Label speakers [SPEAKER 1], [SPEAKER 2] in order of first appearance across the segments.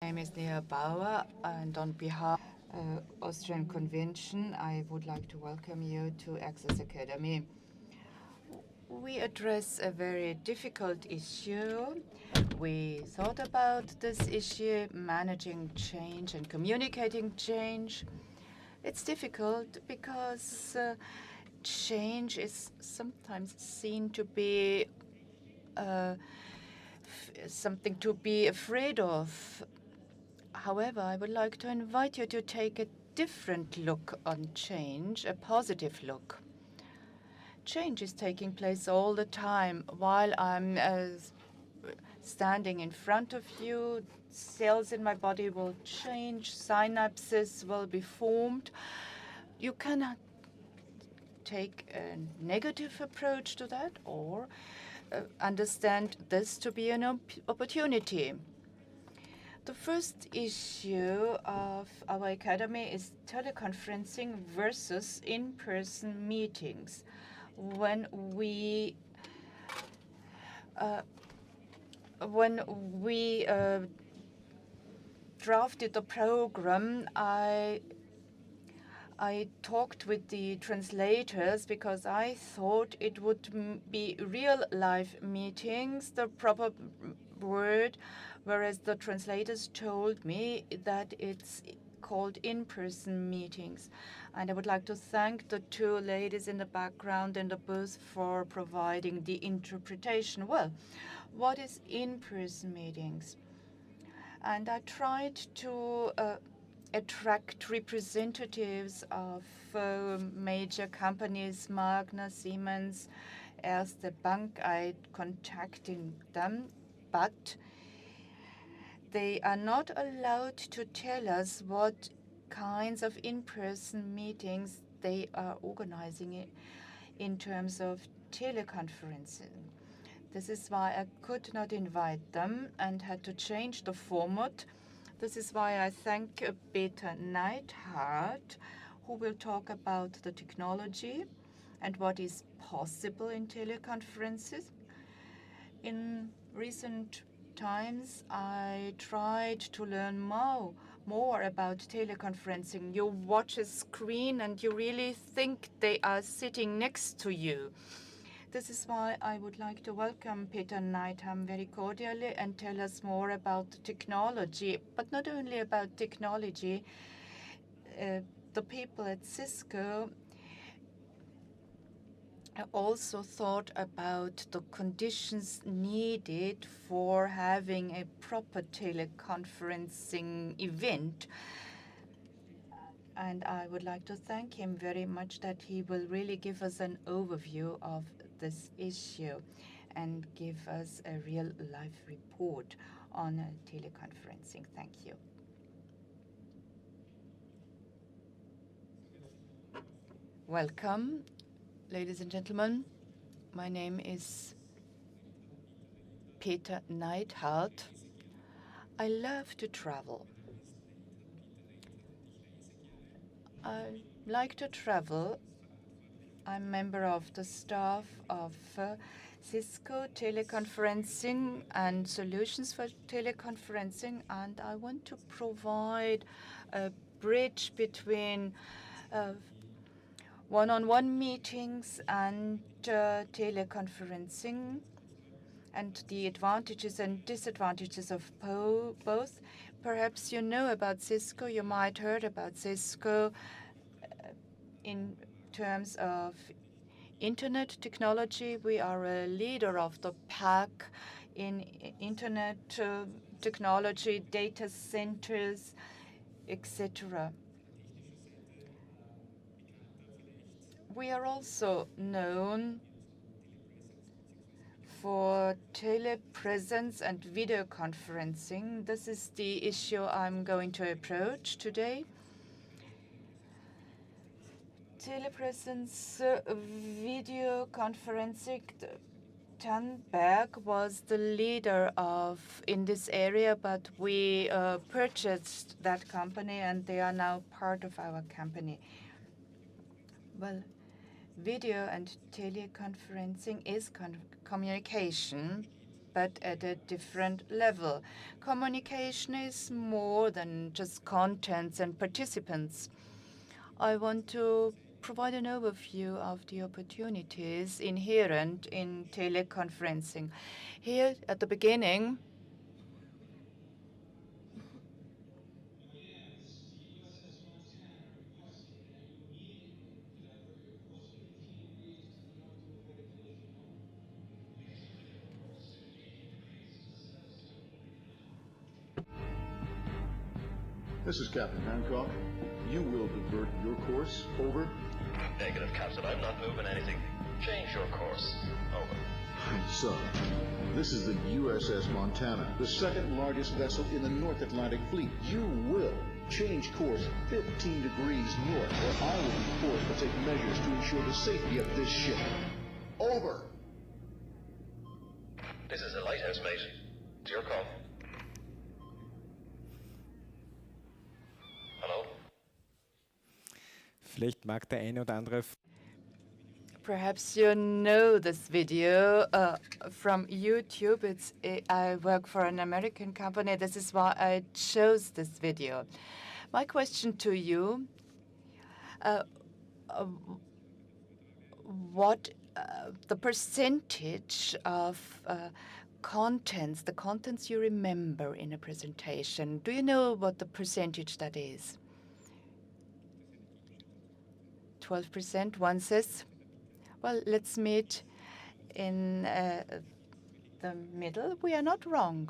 [SPEAKER 1] My name is Nea Bauer, and on behalf of Austrian Convention, I would like to welcome you to Access Academy. We address a very difficult issue. We thought about this issue, managing change and communicating change. It's difficult because change is sometimes seen to be something to be afraid of. However, I would like to invite you to take a different look on change, a positive look. Change is taking place all the time. While I'm standing in front of you, cells in my body will change, synapses will be formed. You can take a negative approach to that or understand this to be an opportunity. The first issue of our academy is teleconferencing versus in-person meetings. When we drafted the program, I talked with the translators because I thought it would be real-life meetings, the proper word, whereas the translators told me that it's called in-person meetings. And I would like to thank the two ladies in the background in the booth for providing the interpretation. Well, what is in-person meetings? And I tried to attract representatives of major companies, Magna, Siemens, Erste Bank. I contacted them, but they are not allowed to tell us what kinds of in-person meetings they are organizing in terms of teleconferencing. This is why I could not invite them and had to change the format. This is why I thank Peter Neidhardt, who will talk about the technology and what is possible in teleconferences. In recent times, I tried to learn more about teleconferencing. You watch a screen and you really think they are sitting next to you. This is why I would like to welcome Peter Neidhardt very cordially and tell us more about technology, but not only about technology. The people at Cisco also thought about the conditions needed for having a proper teleconferencing event. And I would like to thank him very much that he will really give us an overview of this issue and give us a real life report on teleconferencing. Thank you. Welcome, ladies and gentlemen. My name is Peter Neidhardt. I love to travel. I like to travel. I'm a member of the staff of Cisco Teleconferencing and Solutions for Teleconferencing, and I want to provide a bridge between one-on-one meetings and teleconferencing and the advantages and disadvantages of both. Perhaps you know about Cisco, you might heard about Cisco in terms of internet technology. We are a leader of the pack in internet technology, data centers, etc. We are also known for telepresence and video conferencing. This is the issue I'm going to approach today. Telepresence video conferencing. Tannberg was the leader in this area, but we purchased that company and they are now part of our company. Well, video and teleconferencing is communication, but at a different level. Communication is more than just contents and participants. I want to provide an overview of the opportunities inherent in teleconferencing. Here at the beginning,
[SPEAKER 2] This is Captain Hancock. You will divert your course. Over.
[SPEAKER 3] Negative, Captain. I'm not moving anything. Change your course. Over.
[SPEAKER 2] So, this is the USS Montana, the second largest vessel in the North Atlantic Fleet. You will change course 15 degrees north, or I will be forced to take measures to ensure the safety of this ship. Over.
[SPEAKER 3] This is a lighthouse, mate. It's your call. Hello?
[SPEAKER 4] Vielleicht mag der eine oder andere.
[SPEAKER 1] perhaps you know this video from YouTube. I work for an American company. This is why I chose this video. My question to you, what the percentage of contents, the contents you remember in a presentation, do you know what the percentage that is? 12%, one says. Well, let's meet in the middle. We are not wrong.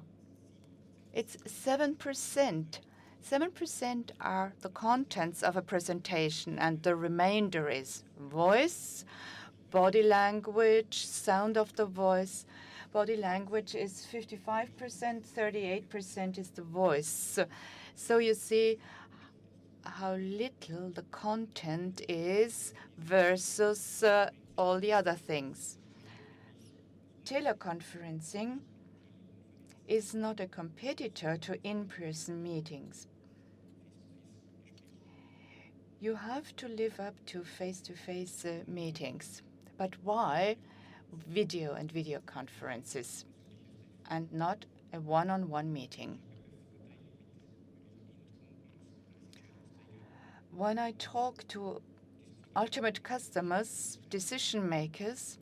[SPEAKER 1] It's 7%. 7% are the contents of a presentation, and the remainder is voice, body language, sound of the voice. Body language is 55%, 38% is the voice. So you see how little the content is versus all the other things. Teleconferencing is not a competitor to in-person meetings. You have to live up to face-to-face meetings. But why video and video conferences and not a one-on-one meeting? When I talk to ultimate customers, decision makers,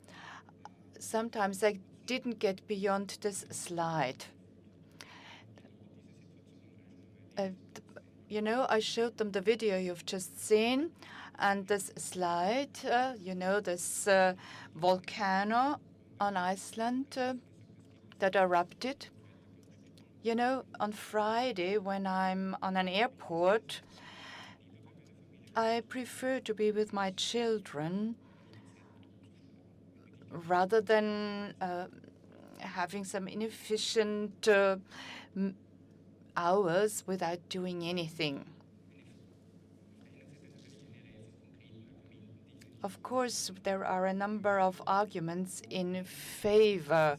[SPEAKER 1] sometimes I didn't get beyond this slide. You know, I showed them the video you've just seen, and this slide, you know, this volcano on Iceland that erupted. You know, on Friday when I'm on an airport, I prefer to be with my children rather than having some inefficient hours without doing anything. Of course, there are a number of arguments in favor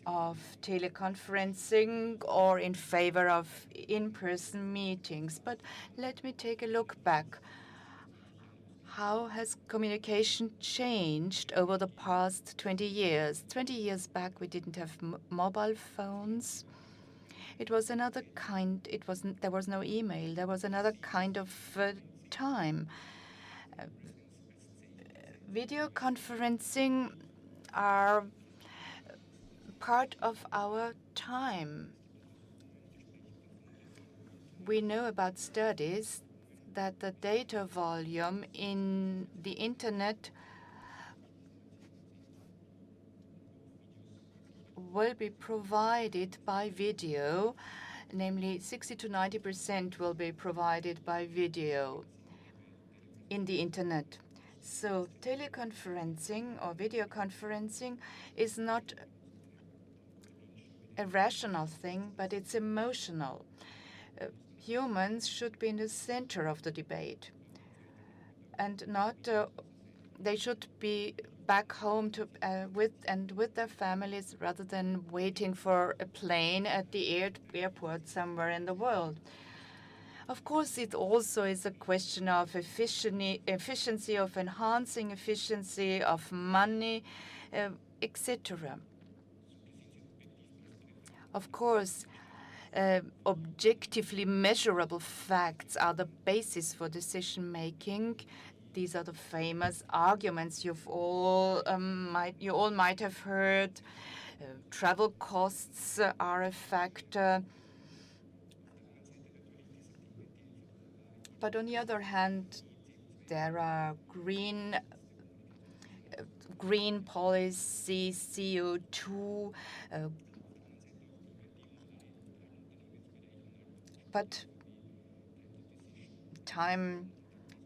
[SPEAKER 1] of teleconferencing or in favor of in-person meetings. But let me take a look back. How has communication changed over the past 20 years? 20 years back, we didn't have mobile phones. It was another kind. There was no email. There was another kind of time. Video conferencing are part of our time. We know about studies that the data volume in the internet will be provided by video, namely 60 to 90% will be provided by video in the internet. So teleconferencing or video conferencing is not a rational thing, but it's emotional. Humans should be in the center of the debate, and not they should be back home with their families rather than waiting for a plane at the airport somewhere in the world. Of course, it also is a question of efficiency, of enhancing efficiency, of money. etc. Of course, objectively measurable facts are the basis for decision making. These are the famous arguments you all might have heard. Travel costs are a factor. But on the other hand, there are green policy, CO2, but time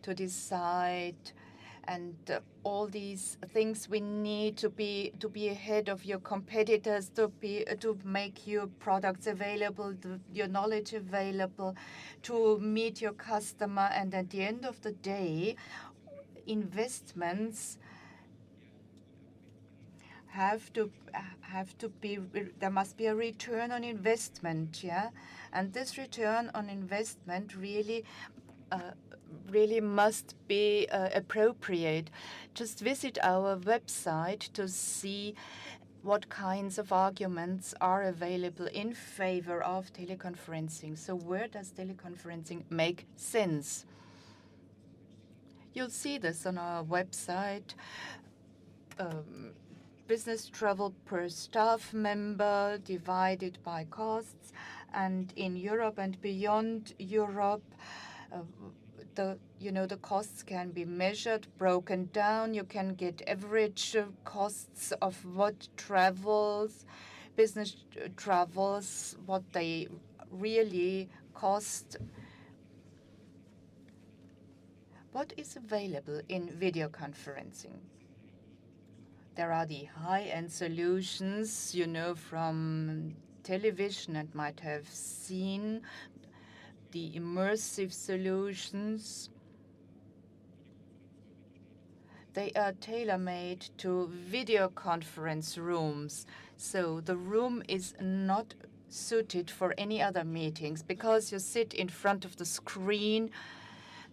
[SPEAKER 1] to decide, and all these things we need to be ahead of your competitors, to make your products available, your knowledge available, to meet your customer, and at the end of the day, investments have to be, there must be a return on investment, yeah, and this return on investment really must be appropriate. Just visit our website to see what kinds of arguments are available in favor of teleconferencing. So where does teleconferencing make sense? You'll see this on our website. Business travel per staff member divided by costs, and in Europe and beyond Europe, the costs can be measured, broken down. You can get average costs of what business travels, what they really cost. What is available in video conferencing? There are the high-end solutions, from television and might have seen the immersive solutions. They are tailor-made to video conference rooms. So the room is not suited for any other meetings because you sit in front of the screen.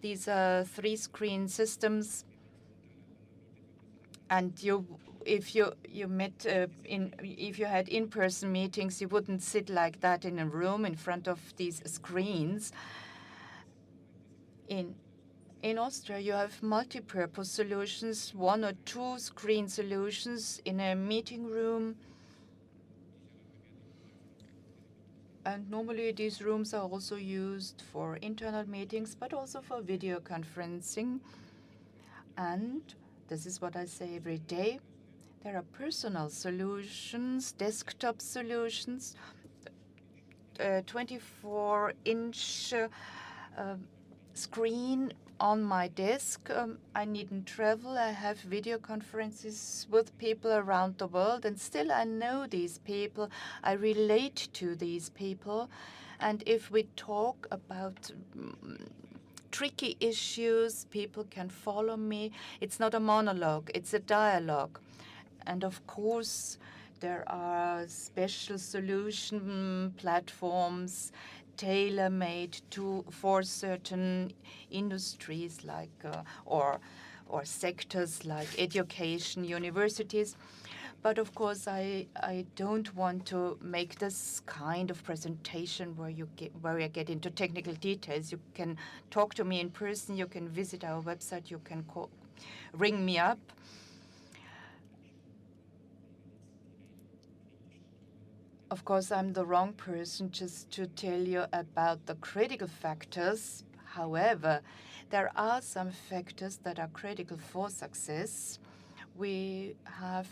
[SPEAKER 1] These are 3-screen systems. And if you had in-person meetings, you wouldn't sit like that in a room in front of these screens. In Austria, you have multi-purpose solutions, 1 or 2 screen solutions in a meeting room. And normally these rooms are also used for internal meetings, but also for video conferencing. And this is what I say every day. There are personal solutions, desktop solutions, 24-inch screen on my desk. I needn't travel. I have video conferences with people around the world, and still I know these people. I relate to these people. And if we talk about tricky issues, people can follow me. It's not a monologue, it's a dialogue. And of course, there are special solution platforms tailor-made for certain industries or sectors like education, universities. But of course, I don't want to make this kind of presentation where I get into technical details. You can talk to me in person. You can visit our website. You can ring me up. Of course, I'm the wrong person just to tell you about the critical factors. However, there are some factors that are critical for success. We have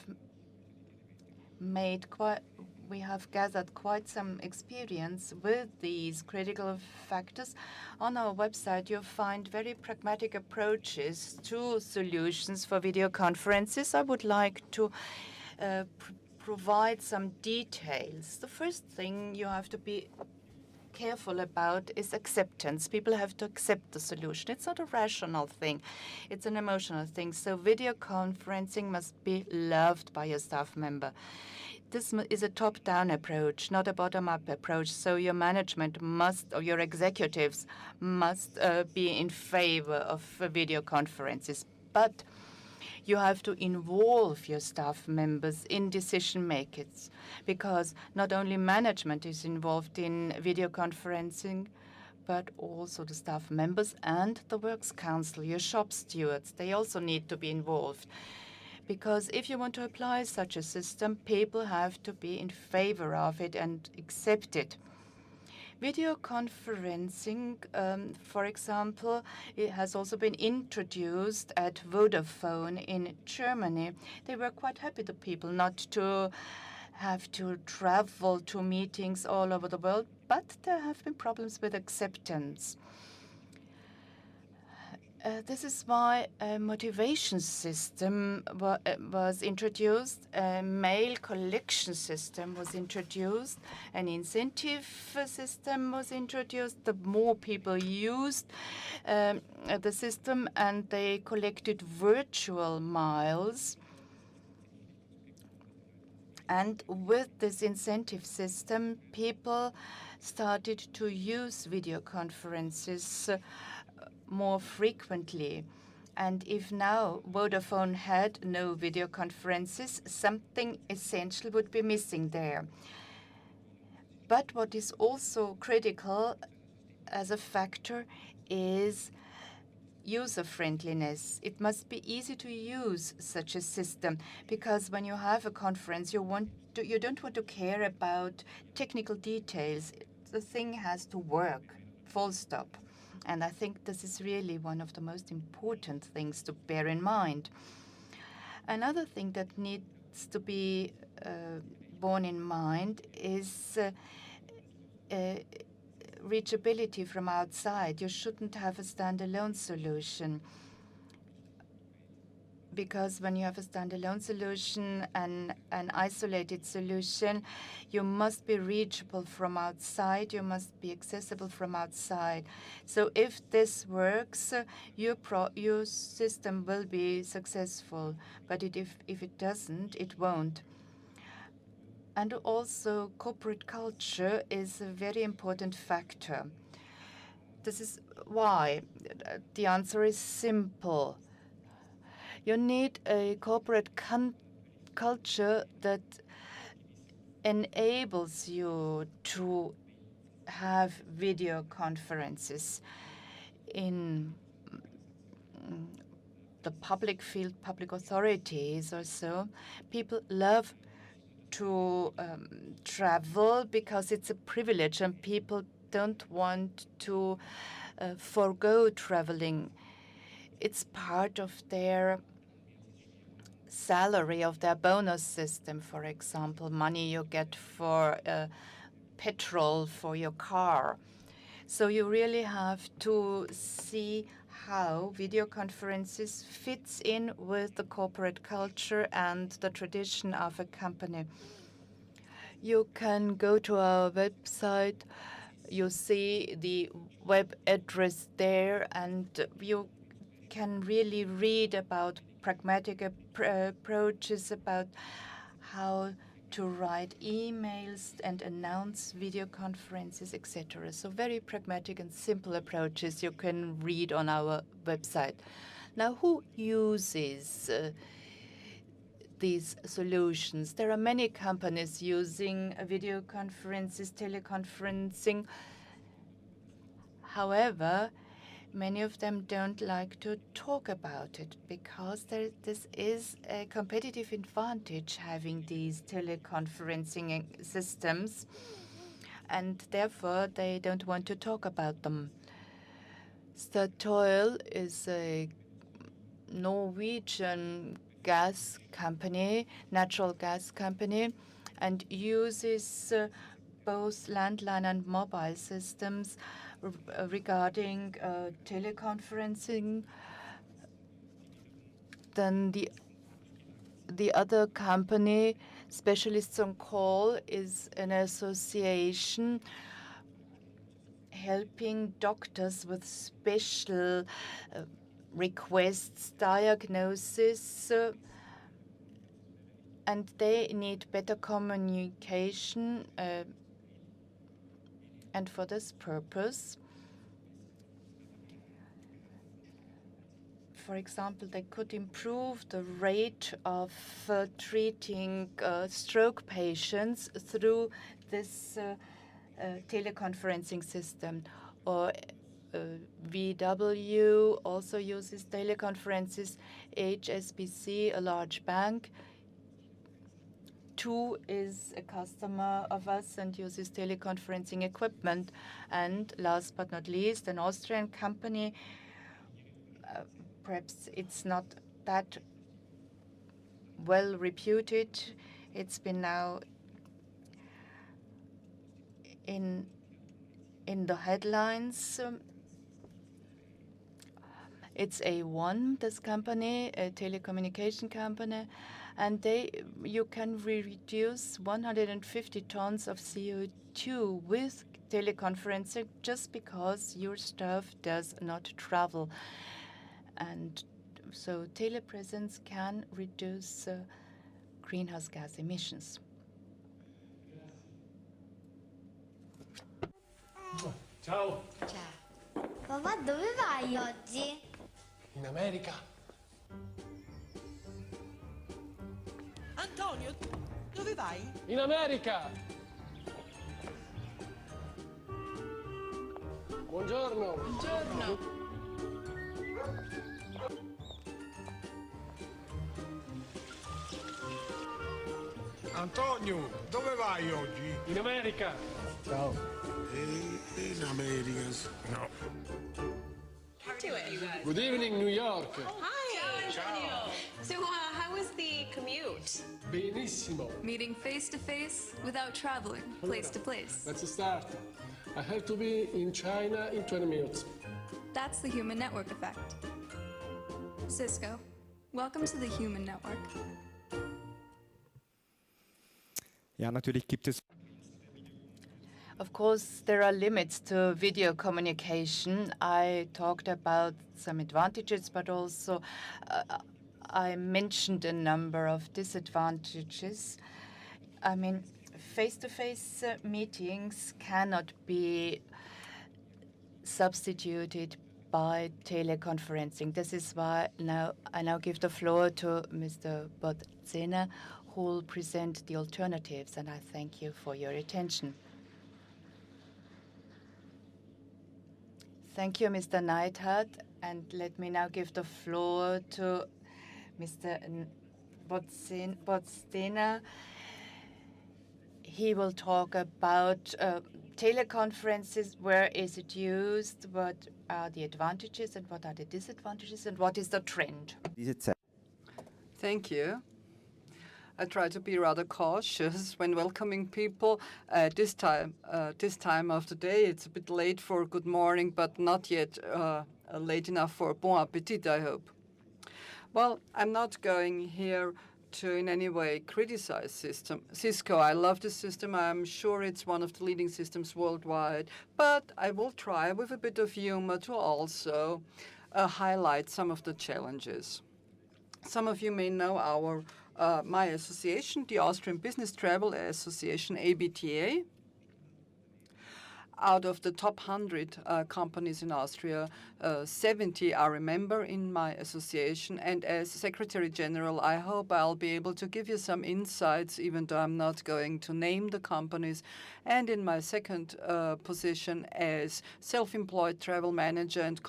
[SPEAKER 1] gathered quite some experience with these critical factors. On our website, you'll find very pragmatic approaches to solutions for video conferences. I would like to provide some details. The first thing you have to be careful about is acceptance. People have to accept the solution. It's not a rational thing. It's an emotional thing. So video conferencing must be loved by your staff member. This is a top-down approach, not a bottom-up approach. So your management or your executives must be in favor of video conferences. But You have to involve your staff members in decision makings, because not only management is involved in video conferencing, but also the staff members and the works council, your shop stewards. They also need to be involved. Because if you want to apply such a system, people have to be in favor of it and accept it. Video conferencing, for example, it has also been introduced at Vodafone in Germany. They were quite happy, the people, not to have to travel to meetings all over the world, but there have been problems with acceptance. This is why a motivation system was introduced, a mail collection system was introduced, an incentive system was introduced. The more people used the system, and they collected virtual miles. And with this incentive system, people started to use video conferences more frequently. And if now Vodafone had no video conferences, something essential would be missing there. But what is also critical as a factor is user-friendliness. It must be easy to use such a system, because when you have a conference, you don't want to care about technical details. The thing has to work, full stop. And I think this is really one of the most important things to bear in mind. Another thing that needs to be borne in mind is reachability from outside. You shouldn't have a standalone solution, because when you have a standalone solution and an isolated solution, you must be reachable from outside, you must be accessible from outside. So if this works, your system will be successful, but if it doesn't, it won't. And also, corporate culture is a very important factor. This is why the answer is simple. You need a corporate culture that enables you to have video conferences in the public field, public authorities or so. People love to travel because it's a privilege, and people don't want to forego traveling. It's part of their salary, of their bonus system, for example, money you get for petrol for your car. So you really have to see how video conferences fits in with the corporate culture and the tradition of a company. You can go to our website, you see the web address there, and you can really read about pragmatic approaches, about how to write emails and announce video conferences, etc. So very pragmatic and simple approaches you can read on our website. Now, who uses these solutions? There are many companies using video conferences, teleconferencing. However, many of them don't like to talk about it, because this is a competitive advantage, having these teleconferencing systems, and therefore they don't want to talk about them. Statoil is a Norwegian gas company, natural gas company, and uses both landline and mobile systems regarding teleconferencing. Then the other company, Specialists on Call, is an association helping doctors with special requests, diagnosis, and they need better communication. And for this purpose, For example, they could improve the rate of treating stroke patients through this teleconferencing system. Or VW also uses teleconferences. HSBC, a large bank, too, is a customer of us and uses teleconferencing equipment. And last but not least, an Austrian company, perhaps it's not that well reputed. It's been now in the headlines. It's A1, this company, a telecommunication company, and you can reduce 150 tons of CO2 with teleconferencing just because your staff does not travel. And so telepresence can reduce greenhouse gas emissions.
[SPEAKER 4] Ciao.
[SPEAKER 5] Ciao. Papà, dove vai oggi?
[SPEAKER 4] In America.
[SPEAKER 6] Antonio, dove vai?
[SPEAKER 4] In America. Buongiorno.
[SPEAKER 6] Buongiorno.
[SPEAKER 7] Antonio, dove vai oggi?
[SPEAKER 4] In America. Ciao.
[SPEAKER 7] In America. No.
[SPEAKER 4] Good evening, New York.
[SPEAKER 8] Hi, Antonio. So, how was the commute?
[SPEAKER 4] Benissimo.
[SPEAKER 9] Meeting face to face without traveling place to place.
[SPEAKER 4] Let's start. I have to be in China in 20 minutes.
[SPEAKER 9] That's the human network effect. Cisco, welcome to the human network.
[SPEAKER 10] Ja, natürlich gibt es.
[SPEAKER 1] Of course, there are limits to video communication. I talked about some advantages, but also I mentioned a number of disadvantages. I mean, face-to-face meetings cannot be substituted by teleconferencing. This is why I now give the floor to Mr. Pozdena, who will present the alternatives, and I thank you for your attention. Thank you, Mr. Neidhardt, and let me now give the floor to Mr. Pozdena. He will talk about teleconferences, where is it used, what are the advantages and what are the disadvantages, and what is the trend.
[SPEAKER 11] Thank you. I try to be rather cautious when welcoming people at this time of the day. It's a bit late for good morning, but not yet late enough for bon appetit, I hope. Well, I'm not going here to in any way criticize Cisco. I love the system. I'm sure it's one of the leading systems worldwide. But I will try with a bit of humor to also highlight some of the challenges. Some of you may know my association, the Austrian Business Travel Association, ABTA. Out of the top 100 companies in Austria, 70 are a member in my association. And as Secretary General, I hope I'll be able to give you some insights, even though I'm not going to name the companies. And in my second position as self-employed travel manager and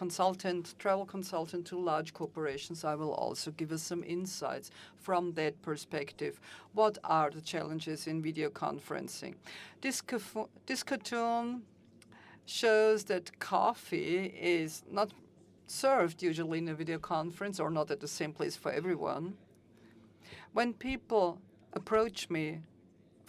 [SPEAKER 11] travel consultant to large corporations, I will also give us some insights from that perspective. What are the challenges in video conferencing? This cartoon shows that coffee is not served usually in a video conference, or not at the same place for everyone. When people approach me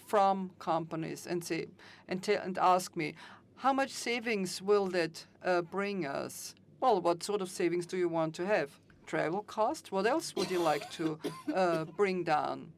[SPEAKER 11] from companies and say and ask me, how much savings will that bring us? Well, what sort of savings do you want to have? Travel cost? What else would you like to bring down?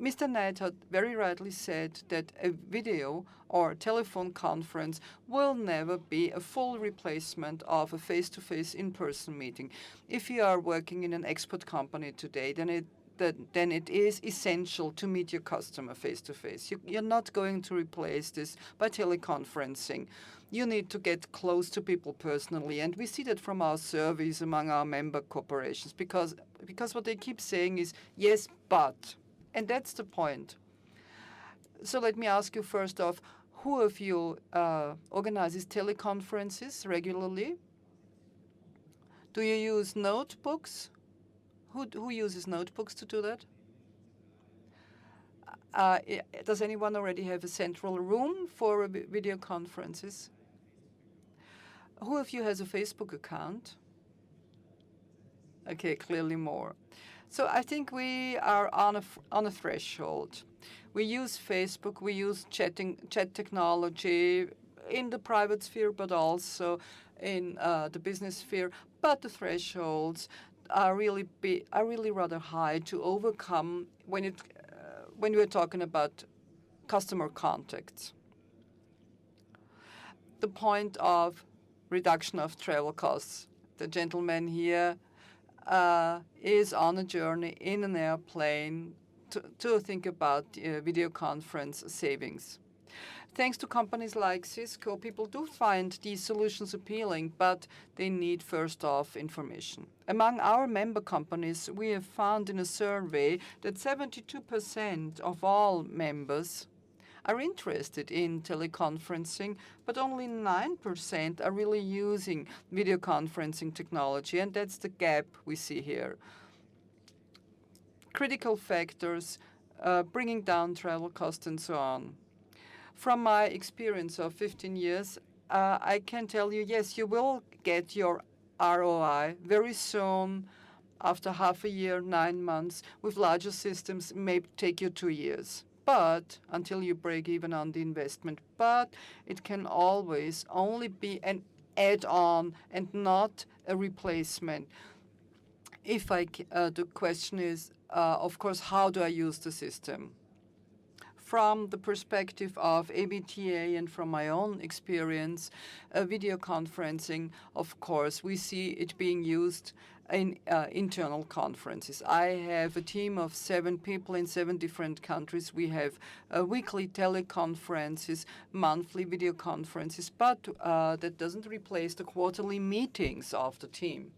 [SPEAKER 11] Mr. Neidhardt very rightly said that a video or telephone conference will never be a full replacement of a face-to-face in-person meeting. If you are working in an export company today, then then it is essential to meet your customer face to face. You're not going to replace this by teleconferencing. You need to get close to people personally, and we see that from our surveys among our member corporations, because what they keep saying is yes, but, and that's the point. So let me ask you first off, who of you organizes teleconferences regularly? Do you use notebooks? Who uses notebooks to do that? Does anyone already have a central room for video conferences? Who of you has a Facebook account? Okay, clearly more. So I think we are on a threshold. We use Facebook, we use chat technology in the private sphere, but also in the business sphere. But the thresholds are really rather high to overcome when we're talking about customer contacts. The point of reduction of travel costs. The gentleman here is on a journey in an airplane to think about video conference savings. Thanks to companies like Cisco, people do find these solutions appealing, but they need first off information. Among our member companies, we have found in a survey that 72% of all members are interested in teleconferencing, but only 9% are really using video conferencing technology, and that's the gap we see here. Critical factors, bringing down travel costs and so on. From my experience of 15 years, I can tell you, yes, you will get your ROI very soon, after half a year, 9 months. With larger systems, it may take you 2 years. But until you break even on the investment, but it can always only be an add-on and not a replacement. The question is, of course, how do I use the system? From the perspective of ABTA and from my own experience, video conferencing, of course, we see it being used in internal conferences. I have a team of 7 people in 7 different countries. We have weekly teleconferences, monthly video conferences, but that doesn't replace the quarterly meetings of the team.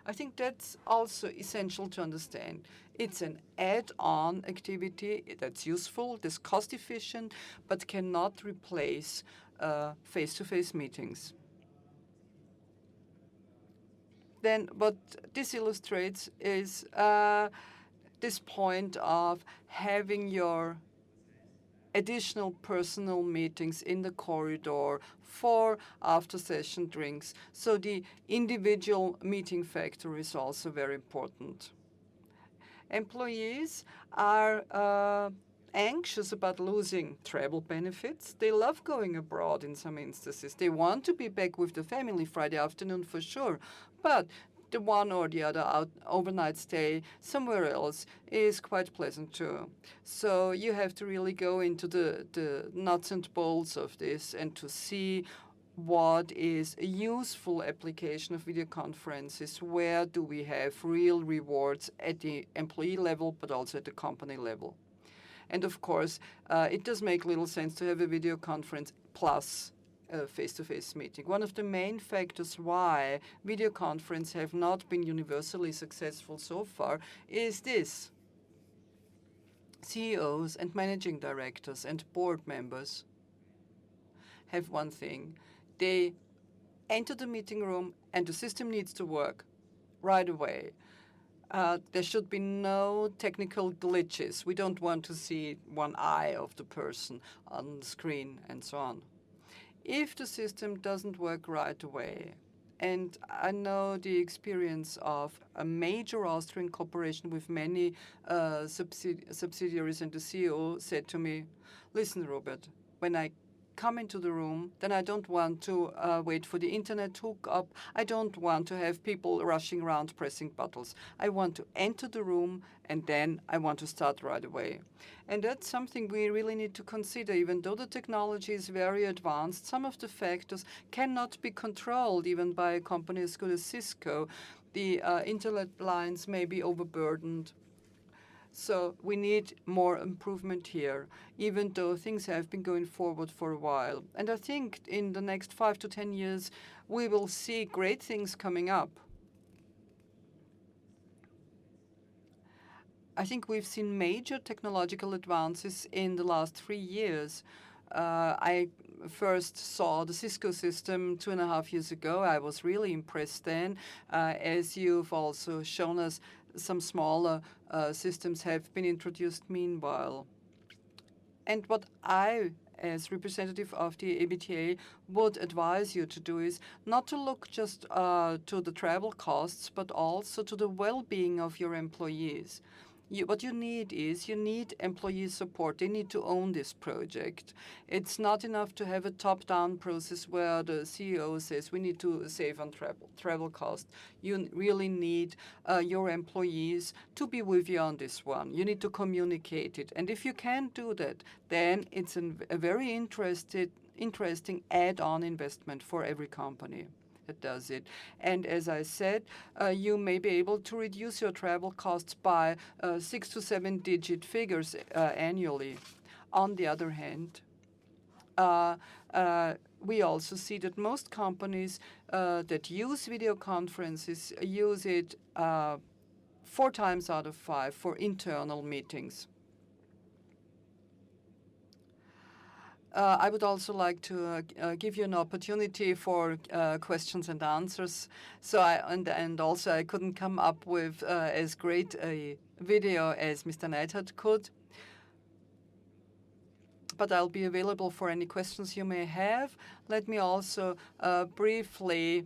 [SPEAKER 11] I think that's also essential to understand. It's an add-on activity that's useful, that's cost-efficient, but cannot replace face-to-face meetings. Then what this illustrates is this point of having your additional personal meetings in the corridor for after-session drinks. So the individual meeting factor is also very important. Employees are anxious about losing travel benefits. They love going abroad in some instances. They want to be back with the family Friday afternoon for sure, but the one or the other overnight stay somewhere else is quite pleasant too. So you have to really go into the nuts and bolts of this and to see what is a useful application of video conferences, where do we have real rewards at the employee level but also at the company level. And of course, it does make little sense to have a video conference plus a face-to-face meeting. One of the main factors why video conferences have not been universally successful so far is this. CEOs and managing directors and board members have one thing. They enter the meeting room and the system needs to work right away. There should be no technical glitches. We don't want to see one eye of the person on the screen and so on. If the system doesn't work right away, and I know the experience of a major Austrian corporation with many subsidiaries, and the CEO said to me, "Listen, Robert, when I come into the room, then I don't want to wait for the internet hookup. I don't want to have people rushing around pressing buttons. I want to enter the room and then I want to start right away." And that's something we really need to consider. Even though the technology is very advanced, some of the factors cannot be controlled even by a company as good as Cisco. The internet lines may be overburdened. So we need more improvement here, even though things have been going forward for a while. And I think in the next 5 to 10 years, we will see great things coming up. I think we've seen major technological advances in the last 3 years. I first saw the Cisco system 2.5 years ago. I was really impressed then. As you've also shown us, some smaller systems have been introduced meanwhile. And what I, as representative of the ABTA, would advise you to do is not to look just to the travel costs, but also to the well-being of your employees. What you need is you need employee support. They need to own this project. It's not enough to have a top-down process where the CEO says we need to save on travel costs. You really need your employees to be with you on this one. You need to communicate it. And if you can't do that, then it's a very interesting add-on investment for every company that does it. And as I said, you may be able to reduce your travel costs by 6 to 7 digit figures annually. On the other hand, we also see that most companies that use video conferences use it 4 times out of 5 for internal meetings. I would also like to give you an opportunity for questions and answers. So and also I couldn't come up with as great a video as Mr. Neidhardt could. But I'll be available for any questions you may have. Let me also briefly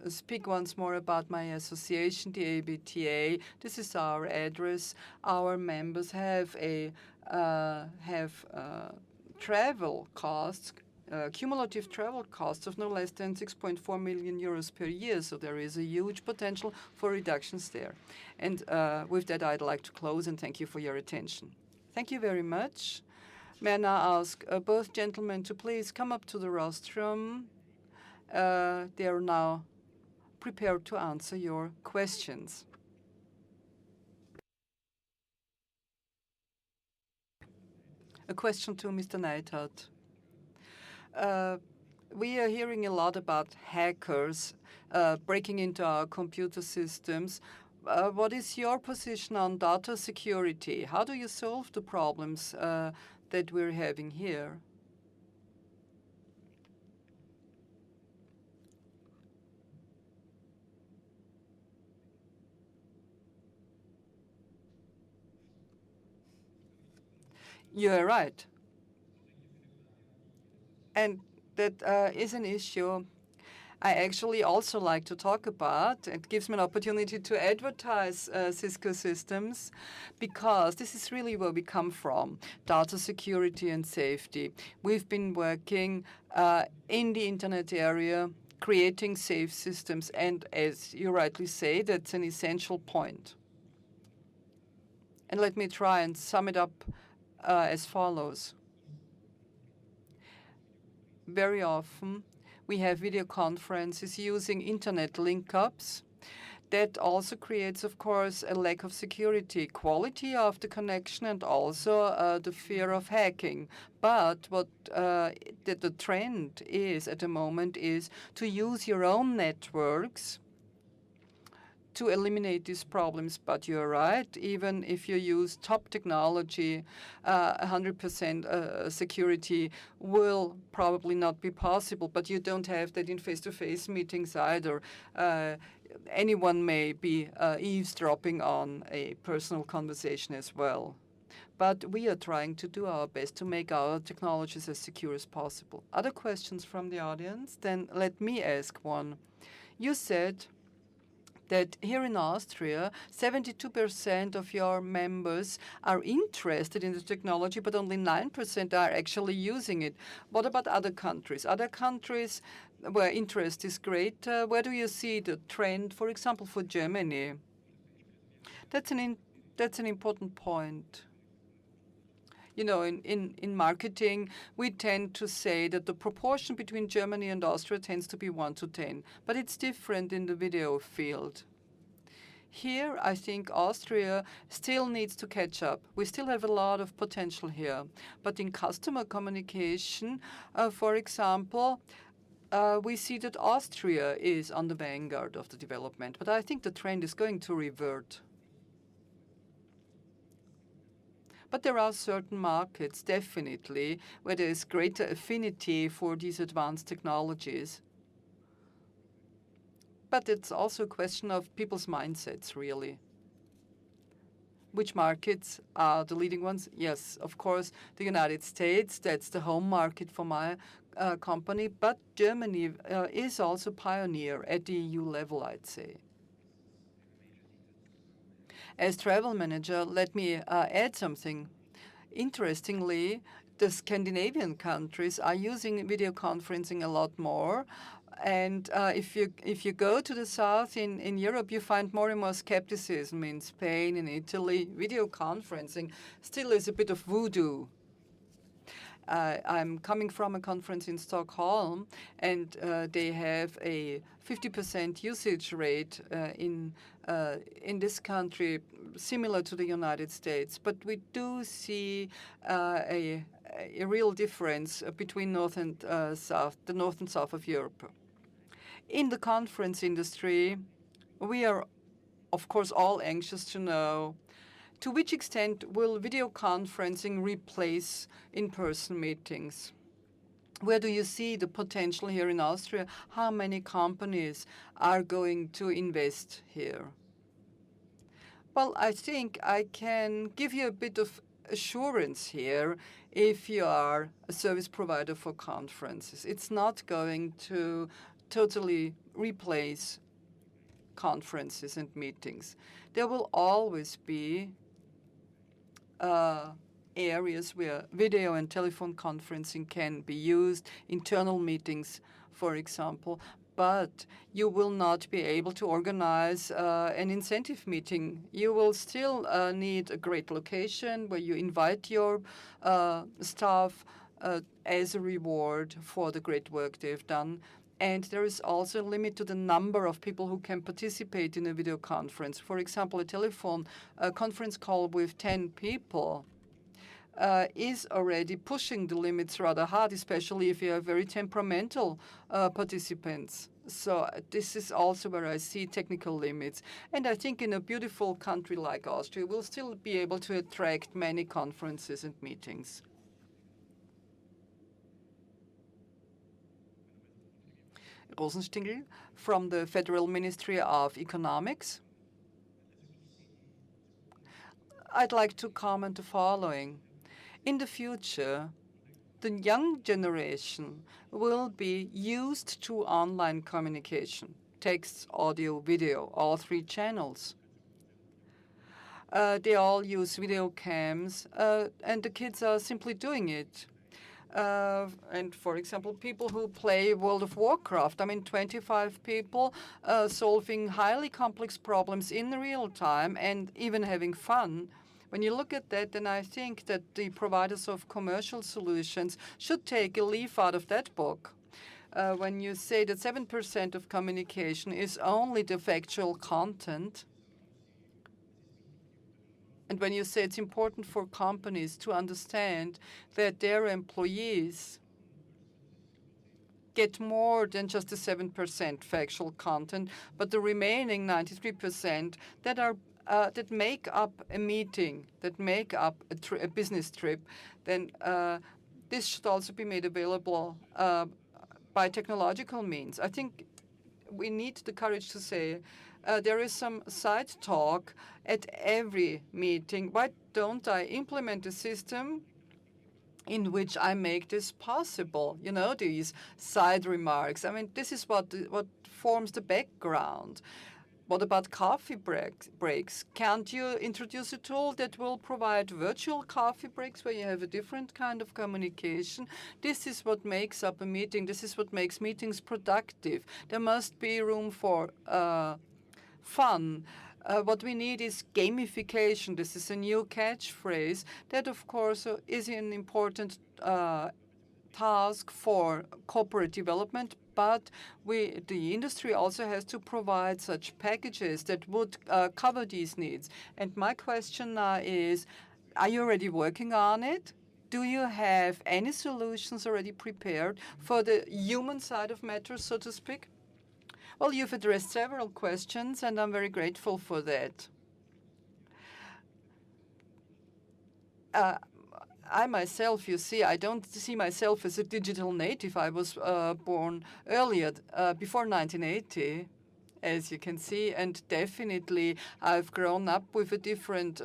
[SPEAKER 11] speak once more about my association, the ABTA. This is our address. Our members have travel costs, cumulative travel costs of no less than 6.4 million euros per year. So there is a huge potential for reductions there. And with that, I'd like to close and thank you for your attention. Thank you very much. May I now ask both gentlemen to please come up to the rostrum. They are now prepared to answer your questions. A question to Mr. Neidhardt. We are hearing a lot about hackers breaking into our computer systems. What is your position on data security? How do you solve the problems that we're having here? You're right. And that is an issue I actually also like to talk about. It gives me an opportunity to advertise Cisco systems, because this is really where we come from, data security and safety. We've been working in the internet area, creating safe systems, and as you rightly say, that's an essential point. And let me try and sum it up as follows. Very often, we have video conferences using internet link-ups. That also creates, of course, a lack of security, quality of the connection, and also the fear of hacking. But what the trend is at the moment is to use your own networks to eliminate these problems. But you're right, even if you use top technology, 100% security will probably not be possible. But you don't have that in face-to-face meetings either. Anyone may be eavesdropping on a personal conversation as well. But we are trying to do our best to make our technologies as secure as possible. Other questions from the audience? Then let me ask one. You said that here in Austria, 72% of your members are interested in the technology, but only 9% are actually using it. What about other countries? Other countries where interest is great, where do you see the trend, for example, for Germany? That's an important point. You know, in marketing, we tend to say that the proportion between Germany and Austria tends to be 1 to 10. But it's different in the video field. Here, I think Austria still needs to catch up. We still have a lot of potential here. But in customer communication, for example, we see that Austria is on the vanguard of the development. But I think the trend is going to revert. But there are certain markets, definitely, where there is greater affinity for these advanced technologies. But it's also a question of people's mindsets, really. Which markets are the leading ones? Yes, of course, the United States. That's the home market for my company. But Germany is also pioneer at the EU level, I'd say. As travel manager, let me add something. Interestingly, the Scandinavian countries are using video conferencing a lot more. And if you go to the south in Europe, you find more and more skepticism. In Spain, in Italy, video conferencing still is a bit of voodoo. I'm coming from a conference in Stockholm, and they have a 50% usage rate in this country, similar to the United States. But we do see a real difference between north and south, the north and south of Europe. In the conference industry, we are, of course, all anxious to know to which extent will video conferencing replace in-person meetings? Where do you see the potential here in Austria? How many companies are going to invest here? Well, I think I can give you a bit of assurance here if you are a service provider for conferences. It's not going to totally replace conferences and meetings. There will always be areas where video and telephone conferencing can be used, internal meetings, for example, but you will not be able to organize an incentive meeting. You will still need a great location where you invite your staff as a reward for the great work they've done. And there is also a limit to the number of people who can participate in a video conference. For example, a telephone conference call with 10 people is already pushing the limits rather hard, especially if you have very temperamental participants. So this is also where I see technical limits. And I think in a beautiful country like Austria, we'll still be able to attract many conferences and meetings. Rosenstingel from the Federal Ministry of Economics. I'd like to comment the following. In the future, the young generation will be used to online communication, text, audio, video, all three channels. They all use video cams, and the kids are simply doing it. And for example, people who play World of Warcraft, 25 people solving highly complex problems in real time and even having fun. When you look at that, then I think that the providers of commercial solutions should take a leaf out of that book. When you say that 7% of communication is only the factual content, and when you say it's important for companies to understand that their employees get more than just the 7% factual content, but the remaining 93% that are that make up a meeting, that make up a business trip, then this should also be made available by technological means. I think we need the courage to say there is some side talk at every meeting. Why don't I implement a system in which I make this possible? You know, these side remarks. This is what forms the background. What about coffee breaks? Can't you introduce a tool that will provide virtual coffee breaks where you have a different kind of communication? This is what makes up a meeting. This is what makes meetings productive. There must be room for fun. What we need is gamification. This is a new catchphrase that, of course, is an important task for corporate development, but the industry also has to provide such packages that would cover these needs. And my question now is, are you already working on it? Do you have any solutions already prepared for the human side of matters, so to speak? Well, you've addressed several questions, and I'm very grateful for that. I myself, you see, I don't see myself as a digital native. I was born earlier, before 1980, as you can see, and definitely I've grown up with different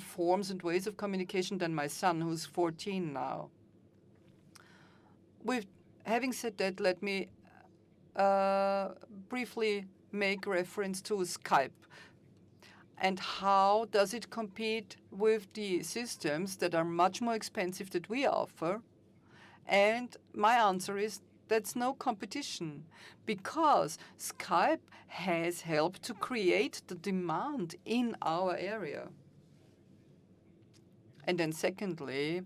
[SPEAKER 11] forms and ways of communication than my son, who's 14 now. Having said that, let me briefly make reference to Skype. And how does it compete with the systems that are much more expensive that we offer? And my answer is that's no competition, because Skype has helped to create the demand in our area. And then secondly,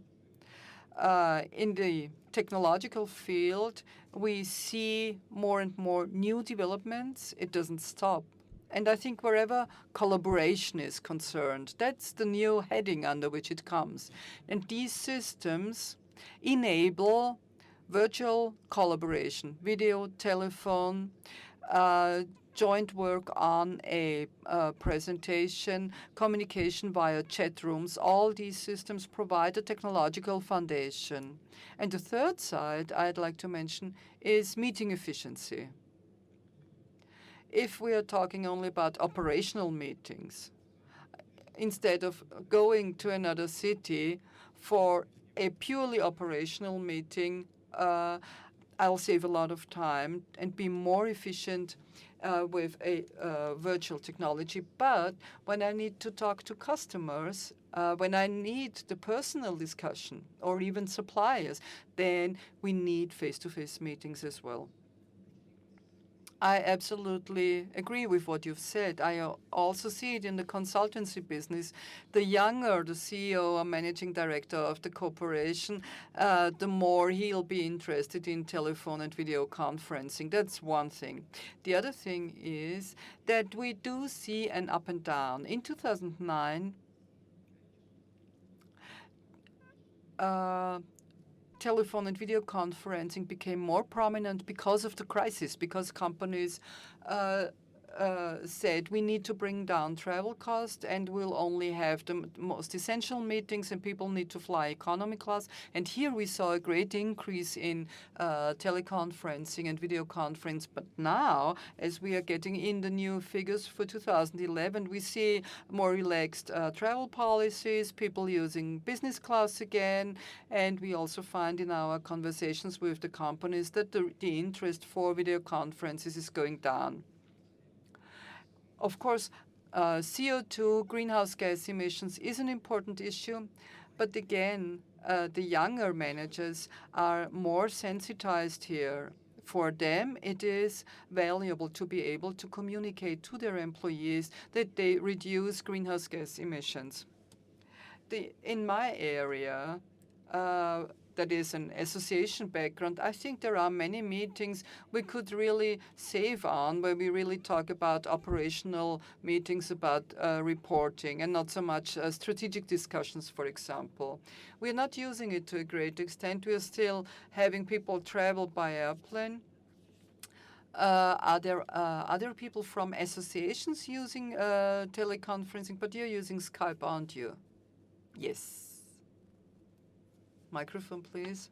[SPEAKER 11] in the technological field, we see more and more new developments. It doesn't stop. And I think wherever collaboration is concerned, that's the new heading under which it comes. And these systems enable virtual collaboration, video, telephone, joint work on a presentation, communication via chat rooms. All these systems provide a technological foundation. And the third side I'd like to mention is meeting efficiency. If we are talking only about operational meetings, instead of going to another city for a purely operational meeting, I'll save a lot of time and be more efficient with a virtual technology. But when I need to talk to customers, when I need the personal discussion or even suppliers, then we need face-to-face meetings as well. I absolutely agree with what you've said. I also see it in the consultancy business. The younger the CEO or managing director of the corporation, the more he'll be interested in telephone and video conferencing. That's one thing. The other thing is that we do see an up and down. In 2009, telephone and video conferencing became more prominent because of the crisis, because companies said we need to bring down travel costs and we'll only have the most essential meetings and people need to fly economy class. And here we saw a great increase in teleconferencing and video conference. But now, as we are getting in the new figures for 2011, we see more relaxed travel policies, people using business class again. And we also find in our conversations with the companies that the interest for video conferences is going down. Of course, CO2, greenhouse gas emissions, is an important issue. But again, the younger managers are more sensitized here. For them, it is valuable to be able to communicate to their employees that they reduce greenhouse gas emissions. In my area, that is an association background, I think there are many meetings we could really save on where we really talk about operational meetings, about reporting, and not so much strategic discussions, for example. We're not using it to a great extent. We're still having people travel by airplane. Are there other people from associations using teleconferencing? But you're using Skype, aren't you? Yes. Microphone, please.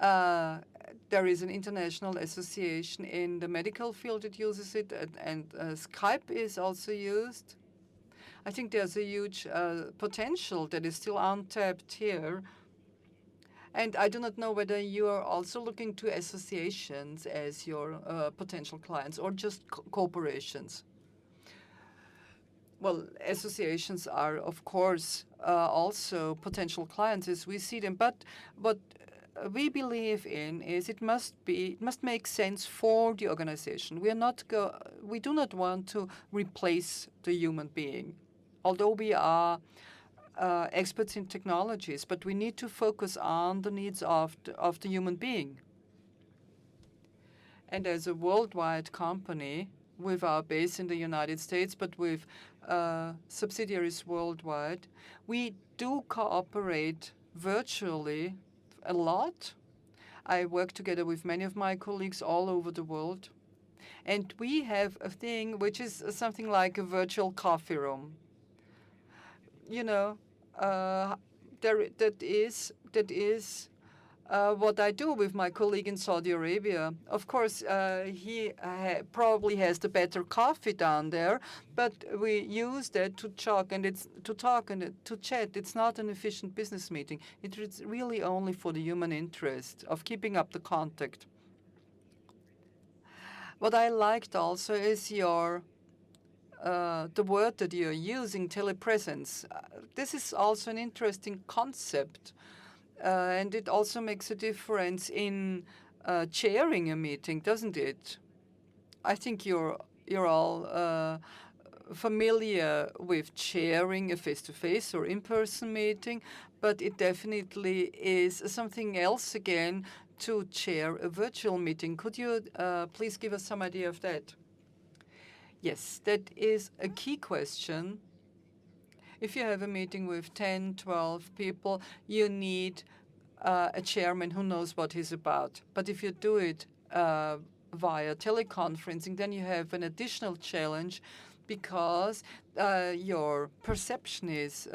[SPEAKER 11] There is an international association in the medical field that uses it, and Skype is also used. I think there's a huge potential that is still untapped here. And I do not know whether you are also looking to associations as your potential clients or just corporations. Well, associations are, of course, also potential clients as we see them. But what we believe in is it must make sense for the organization. We do not want to replace the human being, although we are experts in technologies, but we need to focus on the needs of the human being. And as a worldwide company with our base in the United States, but with subsidiaries worldwide, we do cooperate virtually a lot. I work together with many of my colleagues all over the world. And we have a thing which is something like a virtual coffee room. You know, that is what I do with my colleague in Saudi Arabia. Of course, he probably has the better coffee down there, but we use that to talk and to chat. It's not an efficient business meeting. It is really only for the human interest of keeping up the contact. What I liked also is the word that you're using, telepresence. This is also an interesting concept. And it also makes a difference in chairing a meeting, doesn't it? I think you're all familiar with chairing a face-to-face or in-person meeting, but it definitely is something else again to chair a virtual meeting. Could you please give us some idea of that? Yes, that is a key question. If you have a meeting with 10, 12 people, you need a chairman who knows what he's about. But if you do it via teleconferencing, then you have an additional challenge because your perception is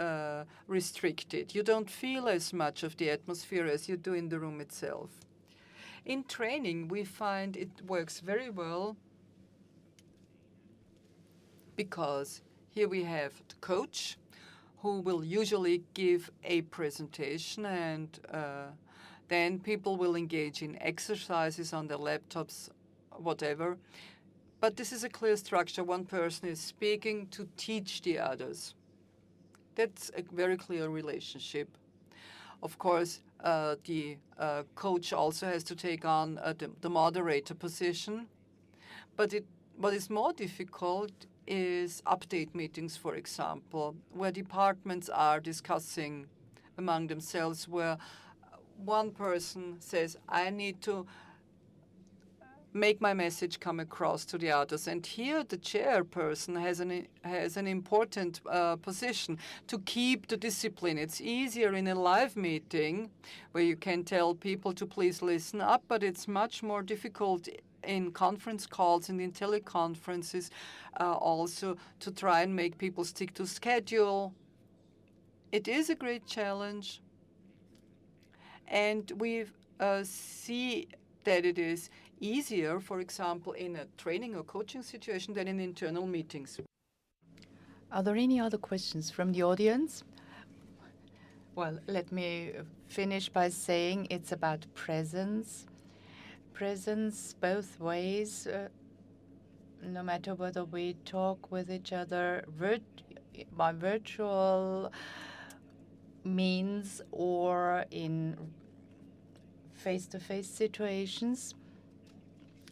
[SPEAKER 11] restricted. You don't feel as much of the atmosphere as you do in the room itself. In training, we find it works very well because here we have the coach who will usually give a presentation, and then people will engage in exercises on their laptops, whatever. But this is a clear structure. One person is speaking to teach the others. That's a very clear relationship. Of course, the coach also has to take on the moderator position. But what is more difficult is update meetings, for example, where departments are discussing among themselves, where one person says, I need to make my message come across to the others. And here the chairperson has an important position to keep the discipline. It's easier in a live meeting where you can tell people to please listen up, but it's much more difficult in conference calls and in teleconferences also to try and make people stick to schedule. It is a great challenge. And we see that it is easier, for example, in a training or coaching situation than in internal meetings.
[SPEAKER 1] Are there any other questions from the audience? Well, let me finish by saying it's about presence. Presence both ways, no matter whether we talk with each other by virtual means or in face-to-face situations.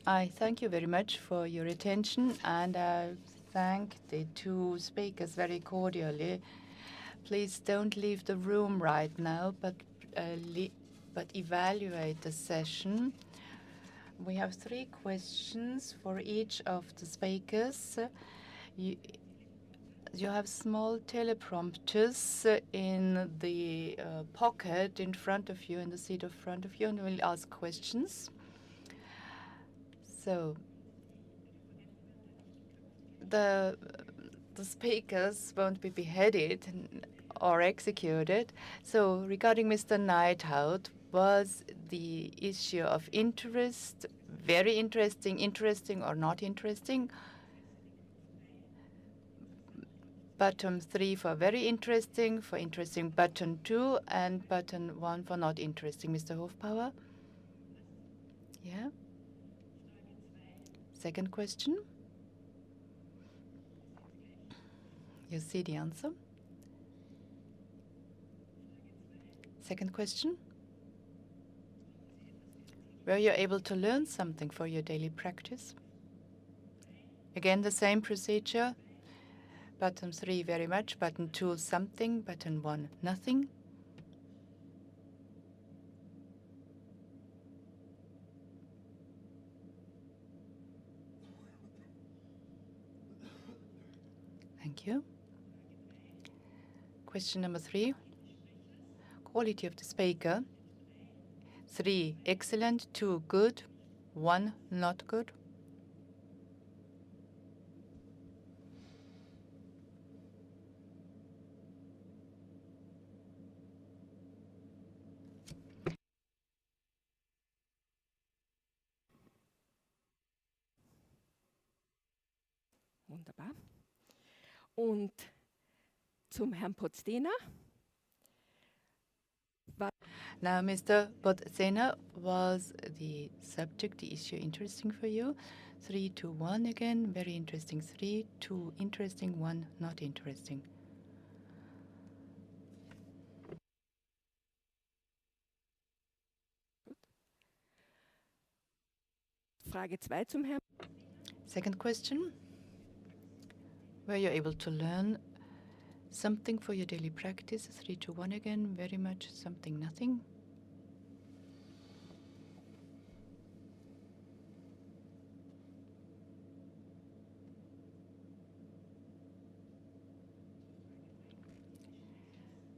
[SPEAKER 1] I thank you very much for your attention, and I thank the two speakers very cordially. Please don't leave the room right now, but evaluate the session. We have 3 questions for each of the speakers. You have small teleprompters in the pocket in front of you, in the seat in front of you, and we'll ask questions. So the speakers won't be beheaded or executed. So regarding Mr. Neithout, was the issue of interest very interesting, interesting or not interesting? Button 3 for very interesting, button 2, and button 1 for not interesting. Mr. Hofbauer? Yeah? Second question? You see the answer? Second question? Were you able to learn something for your daily practice? Again, the same procedure. Button 3, very much. Button 2, something. Button 1, nothing. Thank you. Question number 3. Quality of the speaker. 3, excellent. 2, good. 1, not good.
[SPEAKER 12] Wunderbar. Und zum Herrn Pozdena.
[SPEAKER 1] Now, Mr. Pozdena, was the subject, the issue interesting for you? 3, 2, 1 again, very interesting. 3, 2, interesting. 1, not interesting.
[SPEAKER 12] Frage 2 zum Herrn.
[SPEAKER 1] Second question. Were you able to learn something for your daily practice? 3, 2, 1 again, very much, something, nothing.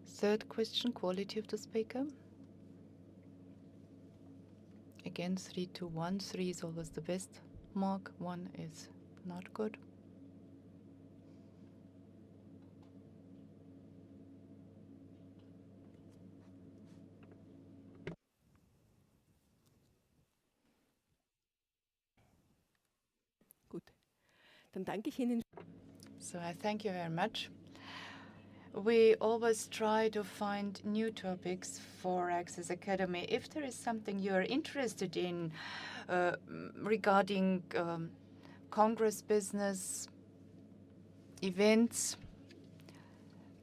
[SPEAKER 1] Third question, quality of the speaker. Again, 3, 2, 1. 3 is always the best mark. 1 is not good.
[SPEAKER 12] Gut. Dann danke ich Ihnen.
[SPEAKER 1] So I thank you very much. We always try to find new topics for Access Academy. If there is something you are interested in regarding Congress business, events,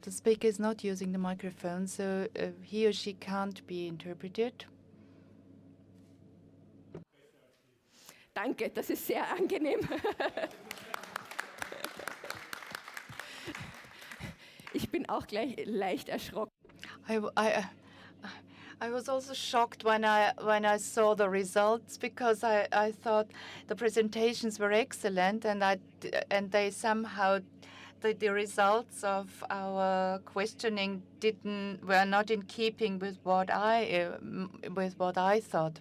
[SPEAKER 1] the speaker is not using the microphone, so he or she can't be interpreted.
[SPEAKER 12] Danke, das ist sehr angenehm. Ich bin auch gleich leicht erschrocken.
[SPEAKER 1] I was also shocked when I saw the results, because I thought the presentations were excellent, and they somehow the results of our questioning were not in keeping with what I thought.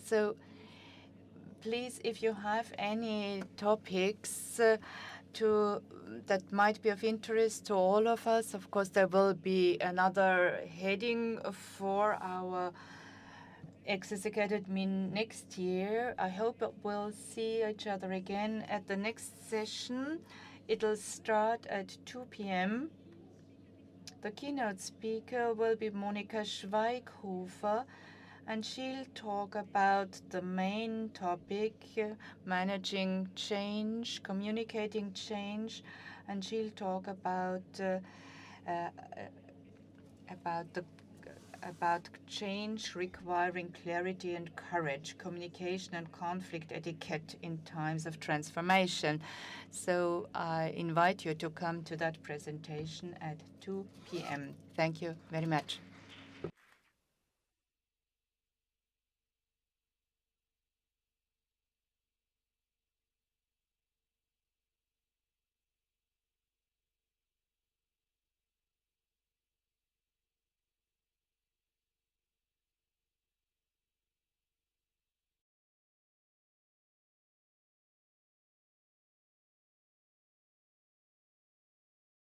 [SPEAKER 1] So please, if you have any topics that might be of interest to all of us, of course there will be another heading for our Access Academy next year. I hope we'll see each other again at the next session. It'll start at 2 p.m. The keynote speaker will be Monika Schweighofer, and she'll talk about the main topic, managing change, communicating change, and she'll talk about change requiring clarity and courage, communication and conflict etiquette in times of transformation. So I invite you to come to that presentation at 2 p.m. Thank you very much.